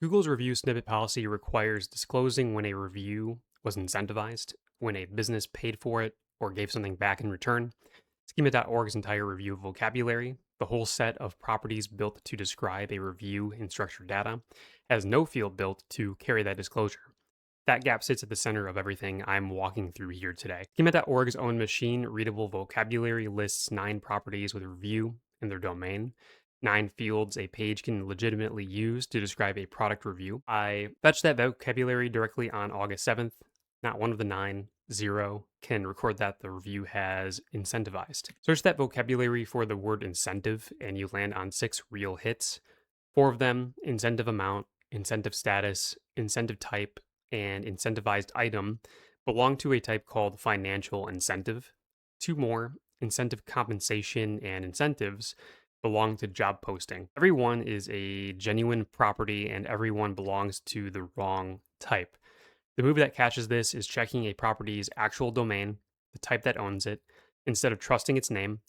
Google's review snippet policy requires disclosing when a review was incentivized, when a business paid for it, or gave something back in return. Schema.org's entire review vocabulary, the whole set of properties built to describe a review in structured data, has no field built to carry that disclosure. That gap sits at the center of everything I'm walking through here today. Schema.org's own machine readable vocabulary lists 9 properties with review in their domain, 9 fields a page can legitimately use to describe a product review. I fetched that vocabulary directly on August 7th. Not one of the 9, 0, can record that the review has incentivized. Search that vocabulary for the word incentive, and you land on 6 real hits. 4 of them, incentive amount, incentive status, incentive type, and incentivized item, belong to a type called financial incentive. 2 more, incentive compensation and incentives, belong to job posting. Every one is a genuine property and everyone belongs to the wrong type. The move that catches this is checking a property's actual domain, the type that owns it, instead of trusting its name.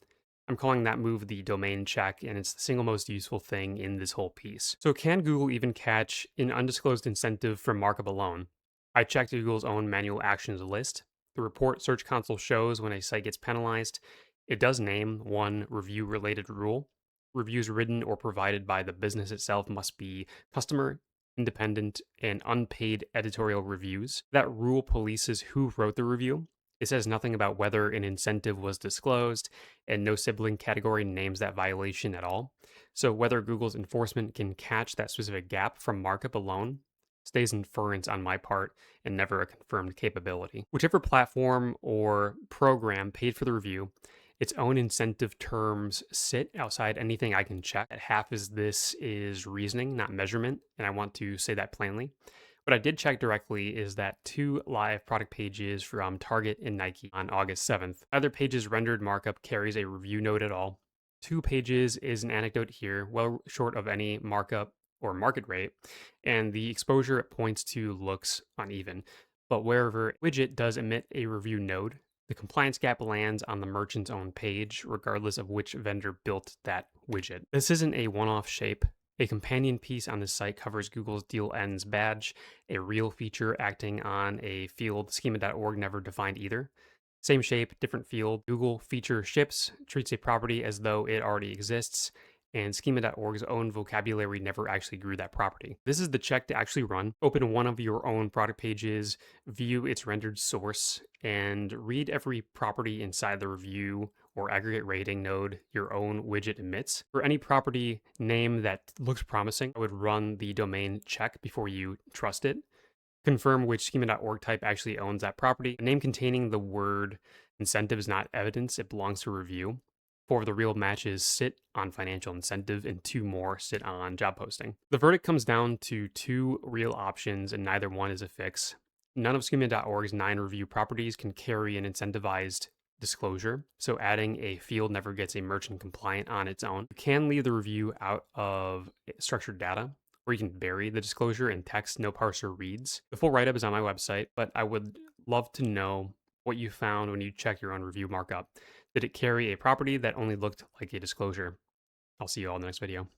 I'm calling that move the domain check, and it's the single most useful thing in this whole piece. So, can Google even catch an undisclosed incentive from markup alone? I checked Google's own manual actions list. The report Search Console shows when a site gets penalized. It does name one review related rule. Reviews written or provided by the business itself must be customer, independent, and unpaid editorial reviews. That rule polices who wrote the review. It says nothing about whether an incentive was disclosed, and no sibling category names that violation at all. So, whether Google's enforcement can catch that specific gap from markup alone stays inference on my part and never a confirmed capability. Whichever platform or program paid for the review, its own incentive terms sit outside anything I can check. At half is this is reasoning, not measurement, and I want to say that plainly. What I did check directly is that 2 live product pages from Target and Nike on August 7th. Either page's rendered markup carries a review note at all. 2 pages is an anecdote here, well short of any markup or market rate, and the exposure it points to looks uneven. But wherever widget does emit a review node, the compliance gap lands on the merchant's own page, regardless of which vendor built that widget. This isn't a one-off shape. A companion piece on this site covers Google's deal ends badge, a real feature acting on a field schema.org never defined either. Same shape, different field. Google feature ships treats a property as though it already exists, and schema.org's own vocabulary never actually grew that property. This is the check to actually run. Open one of your own product pages, view its rendered source, and read every property inside the review or aggregate rating node your own widget emits. For any property name that looks promising, I would run the domain check before you trust it. Confirm which schema.org type actually owns that property. A name containing the word incentive is not evidence, it belongs to review. 4 of the real matches sit on financial incentive and 2 more sit on job posting. The verdict comes down to 2 real options and neither one is a fix. None of schema.org's 9 review properties can carry an incentivized disclosure, so adding a field never gets a merchant compliant on its own. You can leave the review out of structured data, or you can bury the disclosure in text no parser reads. The full write-up is on my website, but I would love to know what you found when you check your own review markup. Did it carry a property that only looked like a disclosure? I'll see you all in the next video.